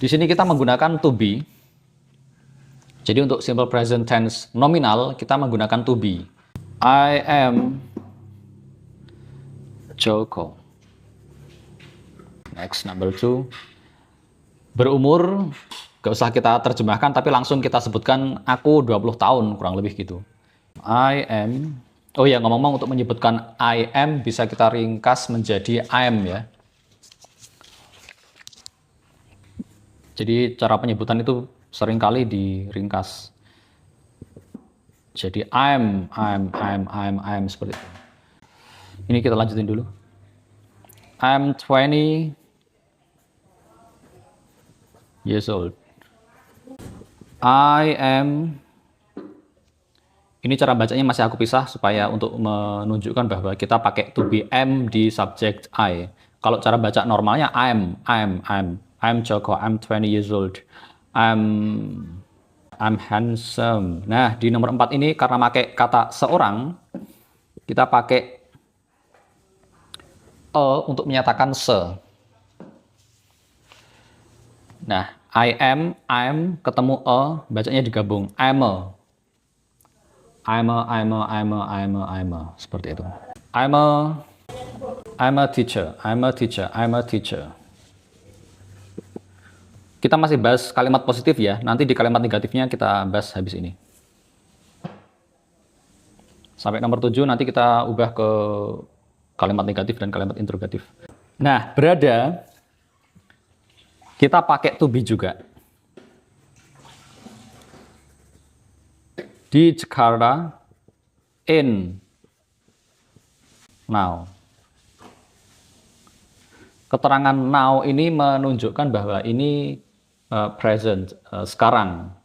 Di sini kita menggunakan to be. Jadi untuk simple present tense nominal kita menggunakan to be. I am Joko. Next, number 2. Berumur, gak usah kita terjemahkan, tapi langsung kita sebutkan aku 20 tahun, kurang lebih gitu. I am. Oh ya, ngomong-ngomong untuk menyebutkan I am bisa kita ringkas menjadi I am ya. Jadi cara penyebutan itu seringkali diringkas. Jadi I'm seperti itu. Ini kita lanjutin dulu. I'm 20 years old. I am. Ini cara bacanya masih aku pisah supaya untuk menunjukkan bahwa kita pakai to be am di subject I. Kalau cara baca normalnya I'm Joko, I'm 20 years old. I'm handsome. Nah, di nomor 4 ini karena pakai kata seorang, kita pakai untuk menyatakan se. Nah, I'm ketemu bacanya digabung. I'm a. Seperti itu. I'm a teacher. Kita masih bahas kalimat positif ya. Nanti di kalimat negatifnya kita bahas habis ini. Sampai nomor 7 nanti kita ubah ke kalimat negatif dan kalimat interrogatif. Nah, berada kita pakai to be juga. Di Jakarta, in, now. Keterangan now ini menunjukkan bahwa ini present, sekarang.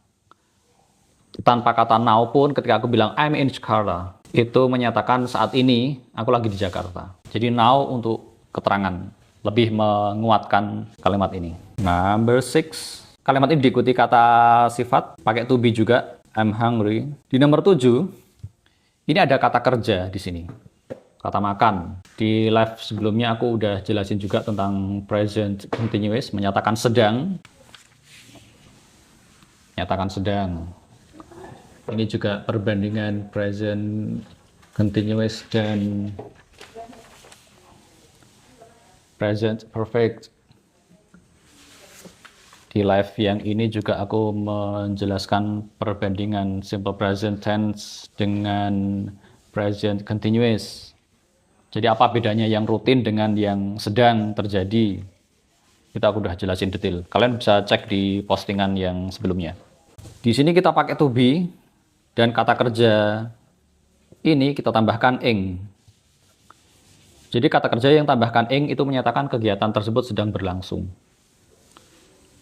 Tanpa kata now pun ketika aku bilang I'm in Jakarta, itu menyatakan saat ini aku lagi di Jakarta. Jadi now untuk keterangan, lebih menguatkan kalimat ini. Number 6, kalimat ini diikuti kata sifat, pakai to be juga. I'm hungry. Di nomor 7, ini ada kata kerja di sini. Kata makan. Di live sebelumnya aku udah jelasin juga tentang present continuous, menyatakan sedang. Menyatakan sedang. Ini juga perbandingan present continuous dan present perfect. Di live yang ini juga aku menjelaskan perbandingan simple present tense dengan present continuous. Jadi apa bedanya yang rutin dengan yang sedang terjadi? Itu aku udah jelasin detail. Kalian bisa cek di postingan yang sebelumnya. Di sini kita pakai to be dan kata kerja ini kita tambahkan ing. Jadi kata kerja yang tambahkan ing itu menyatakan kegiatan tersebut sedang berlangsung.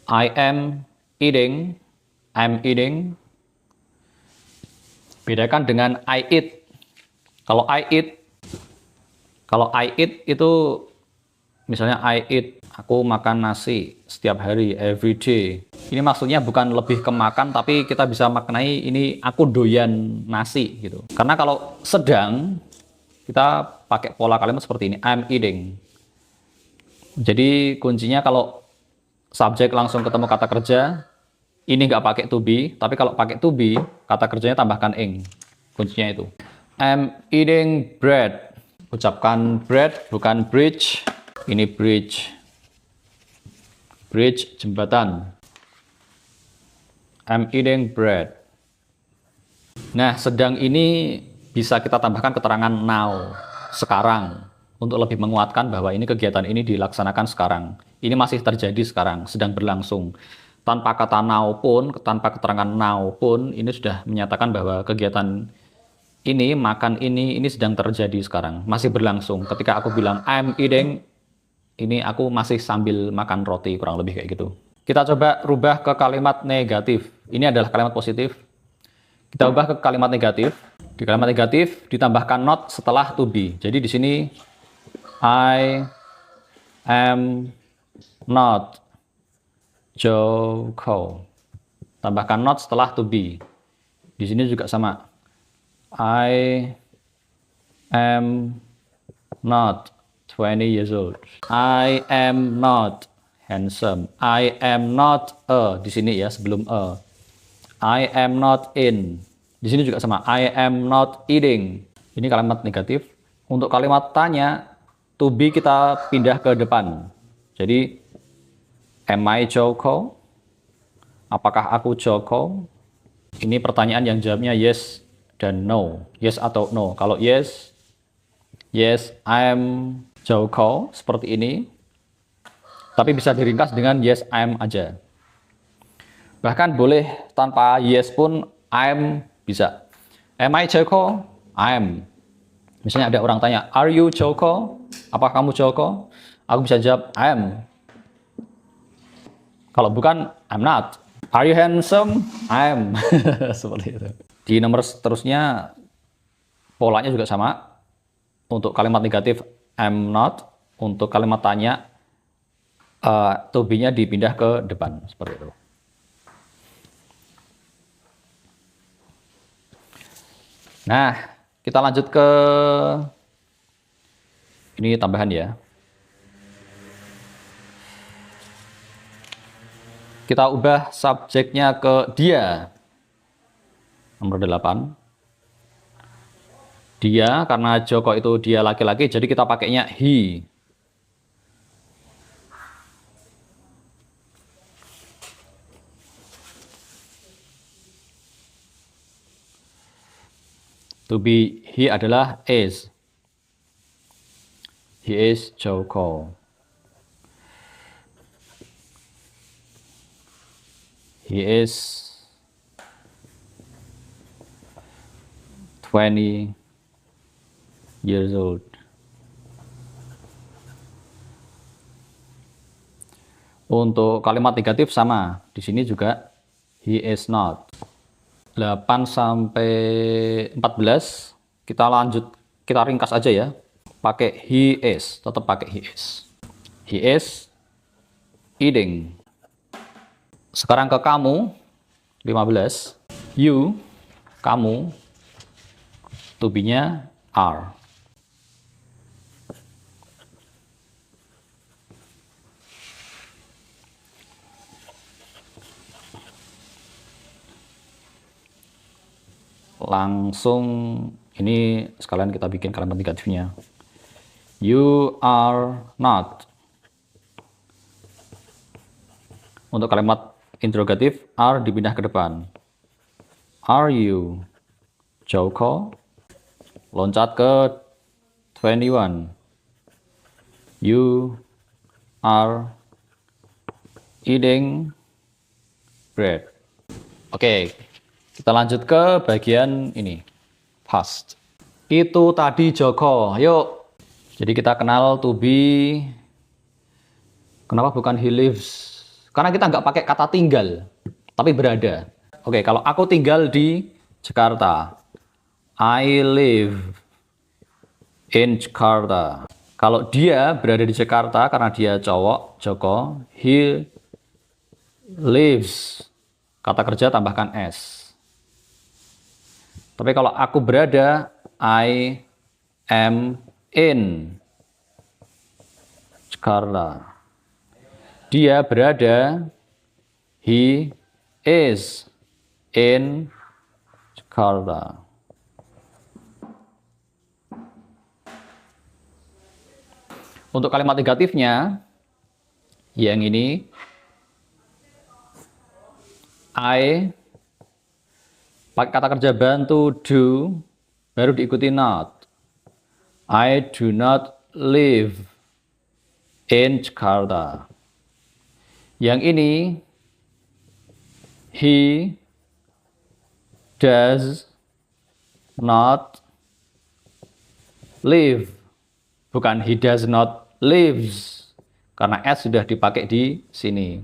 I am eating. I'm eating. Bedakan dengan I eat. Kalau I eat itu misalnya I eat, aku makan nasi setiap hari, every day. Ini maksudnya bukan lebih ke makan, tapi kita bisa maknai ini aku doyan nasi gitu. Karena kalau sedang kita pakai pola kalimat seperti ini, I'm eating. Jadi kuncinya kalau subjek langsung ketemu kata kerja, ini nggak pakai to be, tapi kalau pakai to be, kata kerjanya tambahkan ing. Kuncinya itu. I'm eating bread. Ucapkan bread, bukan bridge. Ini bridge. Bridge, jembatan. I'm eating bread. Nah, sedang ini bisa kita tambahkan keterangan now, sekarang. Untuk lebih menguatkan bahwa ini kegiatan ini dilaksanakan sekarang. Ini masih terjadi sekarang, sedang berlangsung. Tanpa kata now pun, tanpa keterangan now pun, ini sudah menyatakan bahwa kegiatan ini, makan ini sedang terjadi sekarang. Masih berlangsung. Ketika aku bilang I'm eating, ini aku masih sambil makan roti, kurang lebih kayak gitu. Kita coba rubah ke kalimat negatif. Ini adalah kalimat positif. Kita ubah ke kalimat negatif. Di kalimat negatif ditambahkan not setelah to be. Jadi di sini I am not Joko. Tambahkan not setelah to be. Di sini juga sama. I am not 20 years old. I am not handsome. I am not a, di sini ya sebelum a. I am not in. Di sini juga sama. I am not eating. Ini kalimat negatif. Untuk kalimat tanya, to be kita pindah ke depan. Jadi, am I Joko? Apakah aku Joko? Ini pertanyaan yang jawabnya yes dan no. Yes atau no. Kalau yes, yes, I am Joko. Seperti ini. Tapi bisa diringkas dengan yes, I am aja. Bahkan boleh tanpa yes pun, I am bisa. Am I Joko? I am. Misalnya ada orang tanya, are you Joko? Apakah kamu Joko? Aku bisa jawab, I am. Kalau bukan, I'm not. Are you handsome? I am. Seperti itu. Di nomor seterusnya, polanya juga sama. Untuk kalimat negatif, I'm not. Untuk kalimat tanya, to be-nya dipindah ke depan. Seperti itu. Nah, kita lanjut ke ini tambahan ya. Kita ubah subjeknya ke dia. Nomor 8. Dia, karena Joko itu dia laki-laki, jadi kita pakainya he. To be, he adalah is. He is Joko. He is 20 years old. Untuk kalimat negatif sama. Di sini juga he is not. 8 sampai 14 kita lanjut, kita ringkas aja ya. Pakai he is, tetap pakai he is. He is eating. Sekarang ke kamu, 15. You, kamu, to be-nya are. Langsung ini sekalian kita bikin kalimat negatifnya. You are not. Untuk kalimat interrogatif, are dipindah ke depan. Are you Joko? Loncat ke 21. You are eating bread. Oke, kita lanjut ke bagian ini. Past. Itu tadi Joko. Yuk. Jadi kita kenal to be. Kenapa bukan he lives? Karena kita nggak pakai kata tinggal, tapi berada. Oke, kalau aku tinggal di Jakarta, I live in Jakarta. Kalau dia berada di Jakarta, karena dia cowok, Joko, he lives. Kata kerja tambahkan S. Tapi kalau aku berada, I am in Jakarta. Dia berada, he is in Jakarta. Untuk kalimat negatifnya, yang ini, I, pakai kata kerja bantu do, baru diikuti not. I do not live in Jakarta. Yang ini, he does not live. Bukan he does not lives. Karena S sudah dipakai di sini.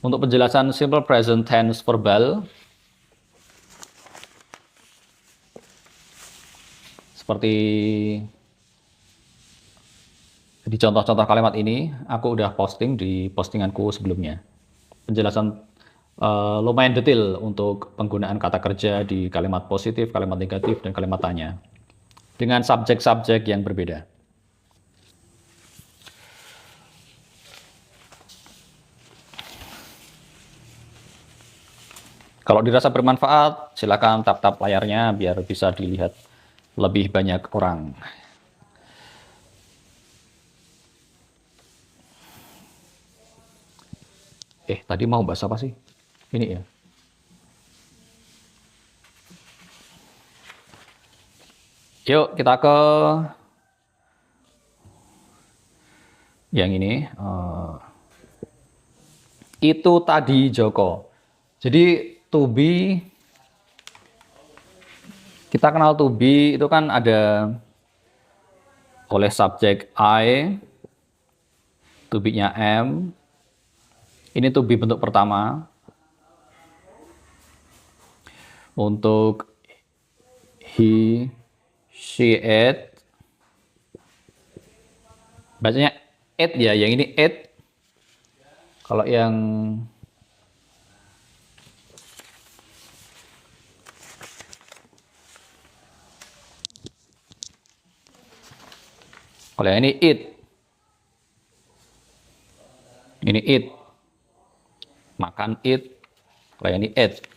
Untuk penjelasan simple present tense verbal, seperti di contoh-contoh kalimat ini, aku udah posting di postinganku sebelumnya. Penjelasan lumayan detail untuk penggunaan kata kerja di kalimat positif, kalimat negatif, dan kalimat tanya. dengan subjek-subjek yang berbeda. Kalau dirasa bermanfaat, silakan tap-tap layarnya biar bisa dilihat lebih banyak orang. Tadi mau bahas apa sih? Ini ya. Yuk kita ke yang ini. Itu tadi Joko. Jadi to be, kita kenal to be itu kan ada oleh subjek I, to be-nya am. Ini to be bentuk pertama. Untuk he, she, it. Bacanya it ya, yang ini it. Kalau yang ini it. Ini it. Makan it. Kalau ini it.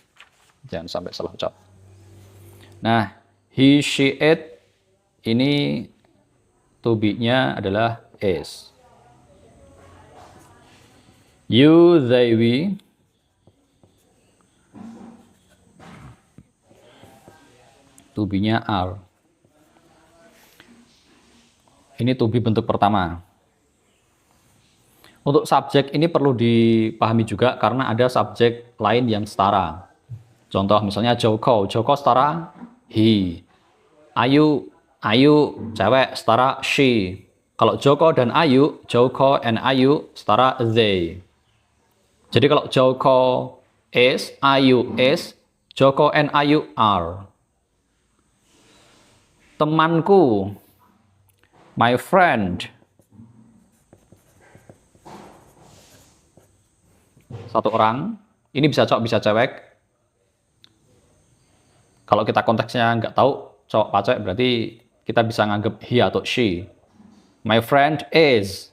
Jangan sampai salah ucap. Nah, he, she, it ini to be-nya adalah is. You, they, we to be-nya are. Ini to be bentuk pertama. Untuk subjek ini perlu dipahami juga karena ada subjek lain yang setara. Contoh misalnya Joko, Joko setara he. Ayu, Ayu cewek setara she. Kalau Joko dan Ayu, Joko and Ayu setara they. Jadi kalau Joko is, Ayu is, Joko and Ayu are. Temanku, my friend. Satu orang, ini bisa cowok, bisa cewek. Kalau kita konteksnya nggak tahu cowok apa cewek, berarti kita bisa nganggap he atau she. My friend is.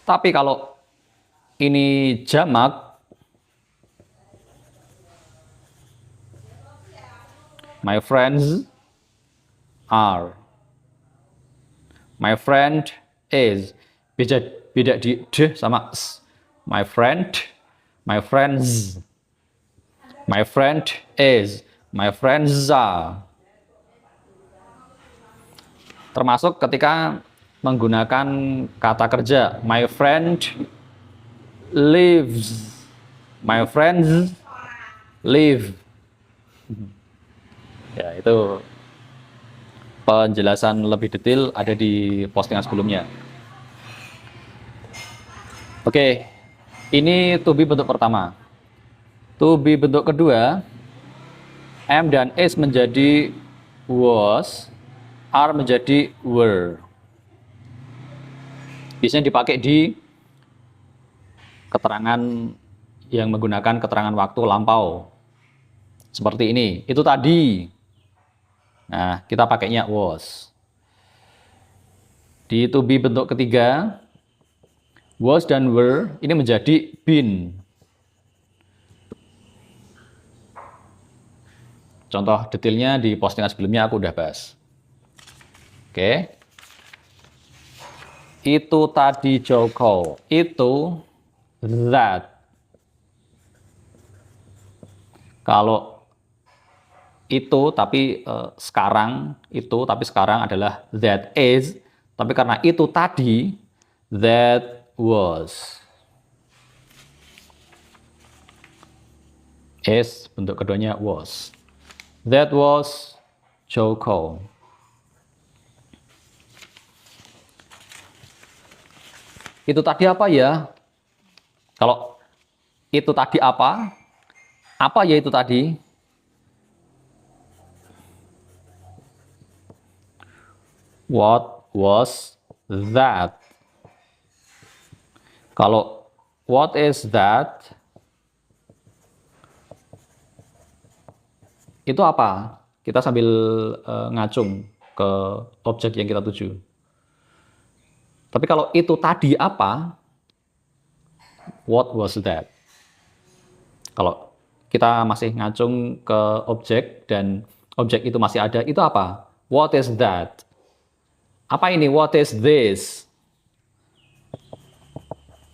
Tapi kalau ini jamak, my friends are. My friend is. Beda di d sama s. My friend, my friends. My friend is. My friends are. Termasuk ketika menggunakan kata kerja. My friend lives. My friends live. Ya, itu penjelasan lebih detail ada di postingan sebelumnya. Oke, ini to be bentuk pertama. To be bentuk kedua, am dan is menjadi was, are menjadi were. Biasanya dipakai di keterangan yang menggunakan keterangan waktu lampau. Seperti ini, itu tadi. Nah, kita pakainya was. Di to be bentuk ketiga, was dan were ini menjadi been. Contoh detailnya di postingan sebelumnya aku udah bahas. Oke. Itu tadi Joko. Itu that. Kalau itu tapi sekarang itu tapi sekarang adalah that is, tapi karena itu tadi that was. Is bentuk keduanya was. That was Joko. Itu tadi apa ya? Kalau itu tadi apa? Apa ya itu tadi? What was that? Kalau what is that? Itu apa? Kita sambil ngacung. ke objek yang kita tuju. Tapi kalau itu tadi apa? What was that? Kalau kita masih ngacung ke objek dan objek itu masih ada, itu apa? What is that? Apa ini? What is this?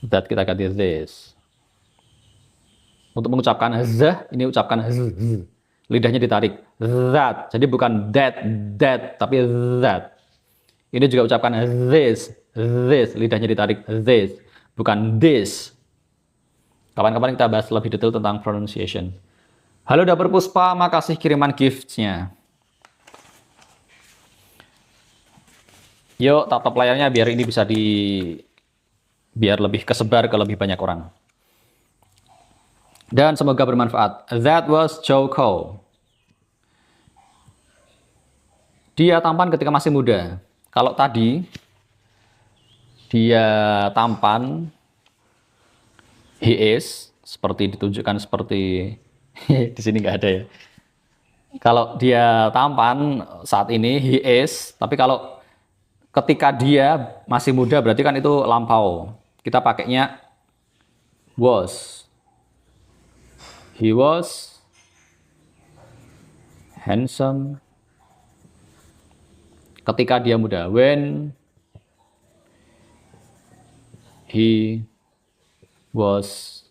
That kita ganti this. Untuk mengucapkan z, ini ucapkan z. Lidahnya ditarik. That. Jadi bukan that, tapi that. Ini juga ucapkan this. Lidahnya ditarik. This. Bukan this. Kapan-kapan kita bahas lebih detail tentang pronunciation. Halo Dapur Puspa, makasih kiriman gift-nya. Yuk, tatap layarnya biar ini bisa biar lebih kesebar ke lebih banyak orang. Dan semoga bermanfaat. That was Joko. Dia tampan ketika masih muda. Kalau tadi dia tampan, he is, seperti ditunjukkan seperti di sini nggak ada ya. Kalau dia tampan saat ini he is, tapi kalau ketika dia masih muda berarti kan itu lampau. Kita pakainya was. He was handsome ketika dia muda. When he was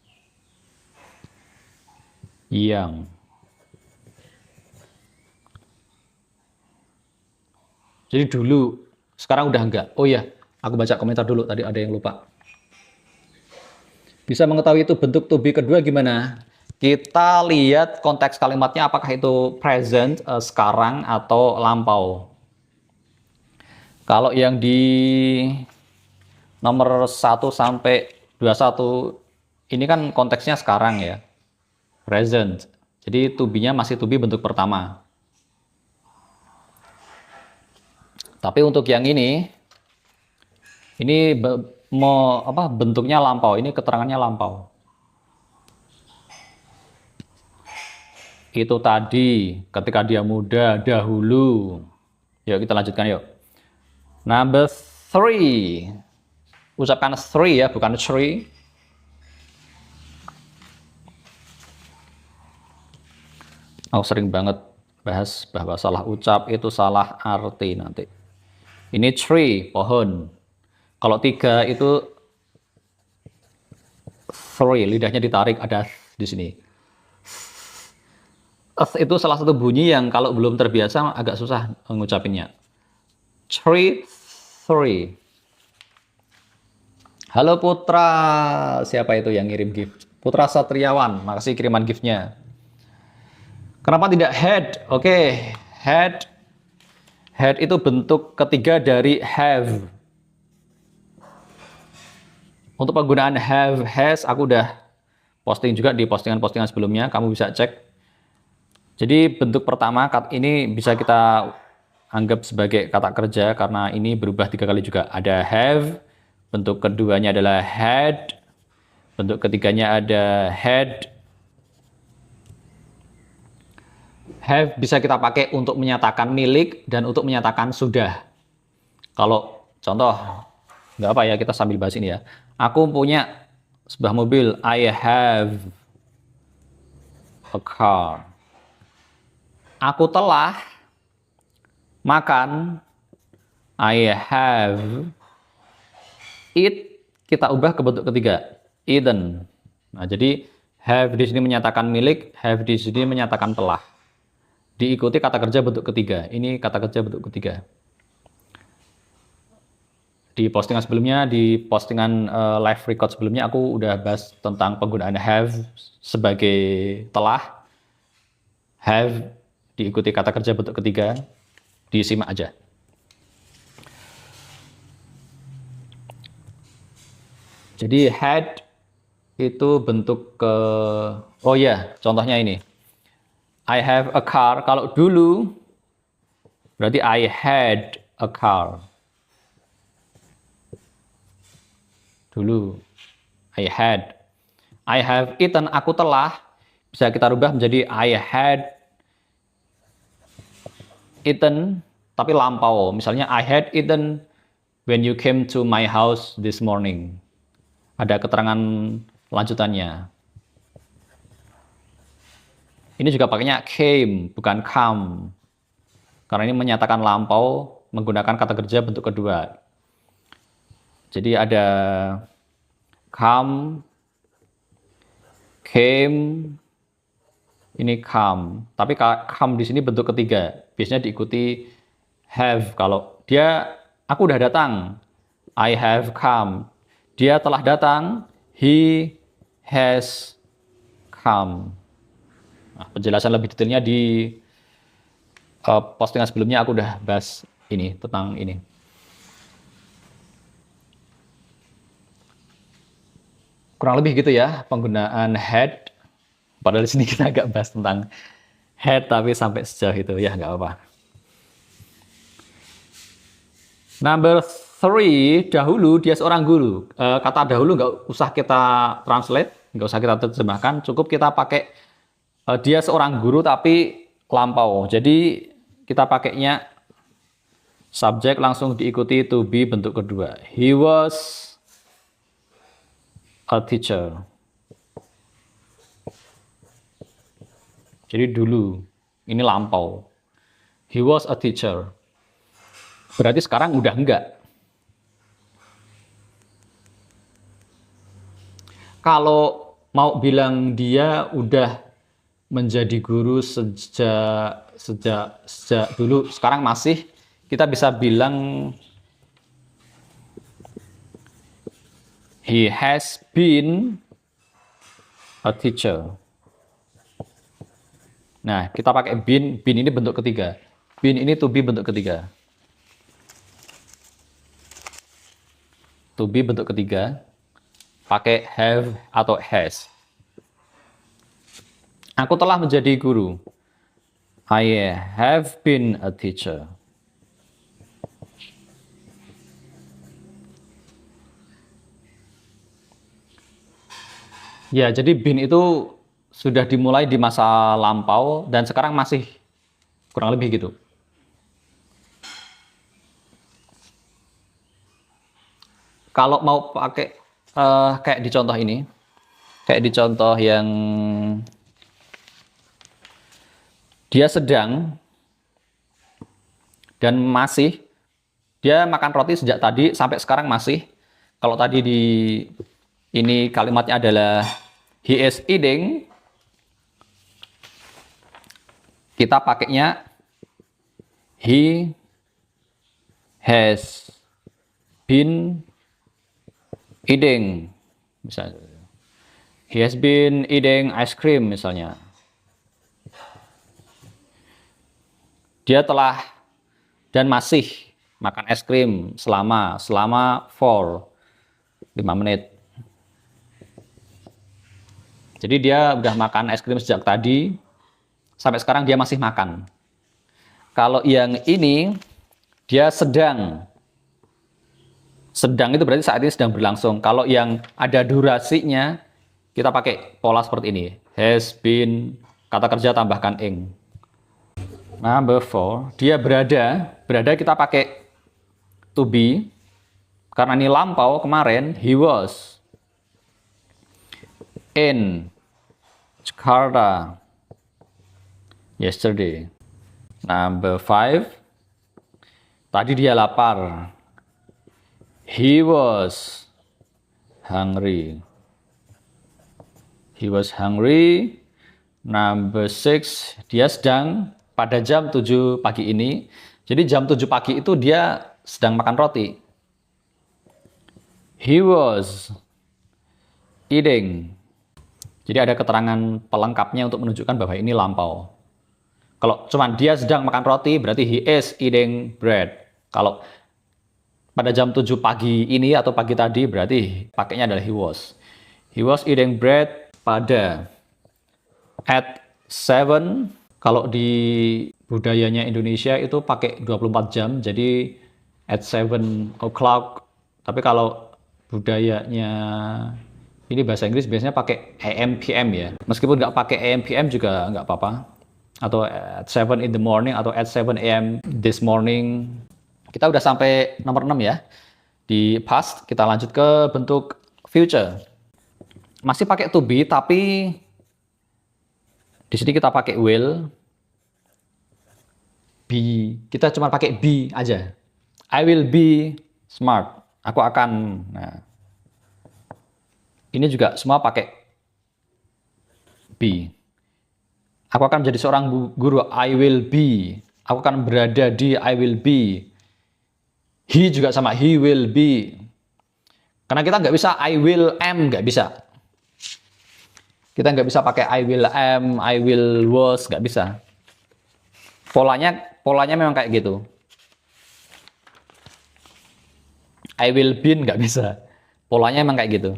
young. Jadi dulu, sekarang udah enggak. Oh iya, aku baca komentar dulu, tadi ada yang lupa. Bisa mengetahui itu bentuk to be kedua gimana? Kita lihat konteks kalimatnya apakah itu present, sekarang, atau lampau. Kalau yang di nomor 1 sampai 21, ini kan konteksnya sekarang ya. Present. Jadi to be-nya masih to be bentuk pertama. Tapi untuk yang ini bentuknya lampau. Ini keterangannya lampau. Itu tadi ketika dia muda dahulu. Yuk kita lanjutkan yuk. Number 3. Ucapkan 3 ya, bukan 3. Oh, sering banget bahas bahwa salah ucap itu salah arti nanti. Ini tree, pohon. Kalau 3 itu 3, lidahnya ditarik, ada di sini. Itu salah satu bunyi yang kalau belum terbiasa agak susah mengucapinnya. 3. Halo Putra, siapa itu yang ngirim gift? Putra Satriawan, makasih kiriman giftnya. Kenapa tidak head? Oke, head. Head itu bentuk ketiga dari have. Untuk penggunaan have, has, aku udah posting juga di postingan-postingan sebelumnya, kamu bisa cek. Jadi bentuk pertama ini bisa kita anggap sebagai kata kerja karena ini berubah 3 kali juga. Ada have, bentuk keduanya adalah had, bentuk ketiganya ada had. Have bisa kita pakai untuk menyatakan milik dan untuk menyatakan sudah. Kalau contoh, nggak apa ya, kita sambil bahas ini ya. Aku punya sebuah mobil, I have a car. Aku telah makan, I have eat, kita ubah ke bentuk ketiga, eaten. Nah, jadi have di sini menyatakan milik, have di sini menyatakan telah. Diikuti kata kerja bentuk ketiga. Ini kata kerja bentuk ketiga. Di postingan sebelumnya, di postingan live record sebelumnya, aku udah bahas tentang penggunaan have sebagai telah. Have diikuti kata kerja bentuk ketiga, disimak aja. Jadi had itu bentuk ke, oh ya, contohnya ini. I have a car. Kalau dulu berarti I had a car. Dulu I had. I have eaten, aku telah, bisa kita rubah menjadi I had eaten tapi lampau. Misalnya, I had eaten when you came to my house this morning. Ada keterangan lanjutannya. Ini juga pakainya came, bukan come. Karena ini menyatakan lampau menggunakan kata kerja bentuk kedua. Jadi ada come, came, ini come. Tapi come di sini bentuk ketiga. Biasanya diikuti have. Kalau dia, aku udah datang. I have come. Dia telah datang. He has come. Nah, penjelasan lebih detailnya di postingan sebelumnya aku udah bahas ini tentang ini. Kurang lebih gitu ya penggunaan had. Padahal di sini kita agak bahas tentang had tapi sampai sejauh itu ya nggak apa-apa. Number 3, dahulu dia seorang guru. Kata dahulu nggak usah kita translate, nggak usah kita terjemahkan, cukup kita pakai dia seorang guru tapi lampau. Jadi kita pakainya subjek langsung diikuti to be bentuk kedua. He was a teacher. Jadi dulu, ini lampau. He was a teacher. Berarti sekarang udah enggak. Kalau mau bilang dia udah menjadi guru sejak dulu, sekarang masih, kita bisa bilang he has been a teacher. Nah, kita pakai been ini bentuk ketiga. Been ini to be bentuk ketiga. To be bentuk ketiga, pakai have atau has. Aku telah menjadi guru. I have been a teacher. Ya, jadi been itu sudah dimulai di masa lampau dan sekarang masih kurang lebih gitu. Kalau mau pakai kayak di contoh ini, kayak di contoh yang dia sedang dan masih, dia makan roti sejak tadi sampai sekarang masih. Kalau tadi di ini kalimatnya adalah he is eating, kita pakainya he has been eating. Misalnya, he has been eating ice cream misalnya. Dia telah dan masih makan es krim selama 5 menit. Jadi dia udah makan es krim sejak tadi sampai sekarang dia masih makan. Kalau yang ini dia sedang. Sedang itu berarti saat ini sedang berlangsung. Kalau yang ada durasinya kita pakai pola seperti ini. Has been, kata kerja tambahkan ing. Number 4, dia berada. Berada kita pakai to be. Karena ini lampau kemarin, he was in Jakarta yesterday. Number 5, tadi dia lapar. He was hungry. He was hungry. Number 6, dia sedang pada jam 7 pagi ini. Jadi jam 7 pagi itu dia sedang makan roti. He was eating. Jadi ada keterangan pelengkapnya untuk menunjukkan bahwa ini lampau. Kalau cuman dia sedang makan roti, berarti he is eating bread. Kalau pada jam 7 pagi ini atau pagi tadi, berarti pakainya adalah he was. He was eating bread pada at 7. Kalau di budayanya Indonesia itu pakai 24 jam, jadi at 7 o'clock. Tapi kalau budayanya ini bahasa Inggris biasanya pakai AM PM ya. Meskipun nggak pakai AM PM juga nggak apa-apa. atau at 7 in the morning atau at 7 a.m. this morning. Kita udah sampai nomor 6 ya. Di past, kita lanjut ke bentuk future. Masih pakai to be, tapi di sini kita pakai will. Be, kita cuma pakai be aja. I will be smart. Aku akan. Nah, ini juga semua pakai be. Aku akan menjadi seorang guru. I will be. Aku akan berada di. I will be. He juga sama. He will be. Karena kita nggak bisa I will am, nggak bisa. Kita nggak bisa pakai I will am, I will was, nggak bisa. Polanya memang kayak gitu. I will be nggak bisa. Polanya memang kayak gitu.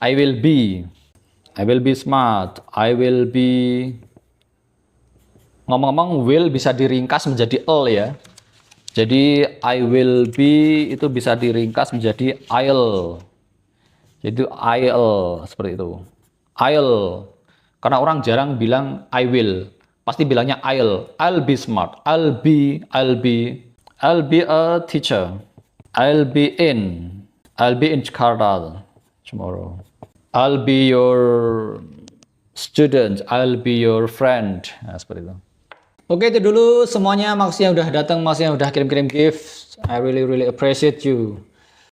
I will be smart. I will be. Ngomong-ngomong, will bisa diringkas menjadi l ya. Jadi I will be itu bisa diringkas menjadi I'll. Jadi I'll seperti itu. I'll. Karena orang jarang bilang I will. Pasti bilangnya I'll be smart. I'll be a teacher. I'll be in Jakarta tomorrow. I'll be your student. I'll be your friend. Nah, seperti itu. Oke, itu dulu semuanya. Makasih yang udah datang, makasih yang udah kirim-kirim gift. I really appreciate you.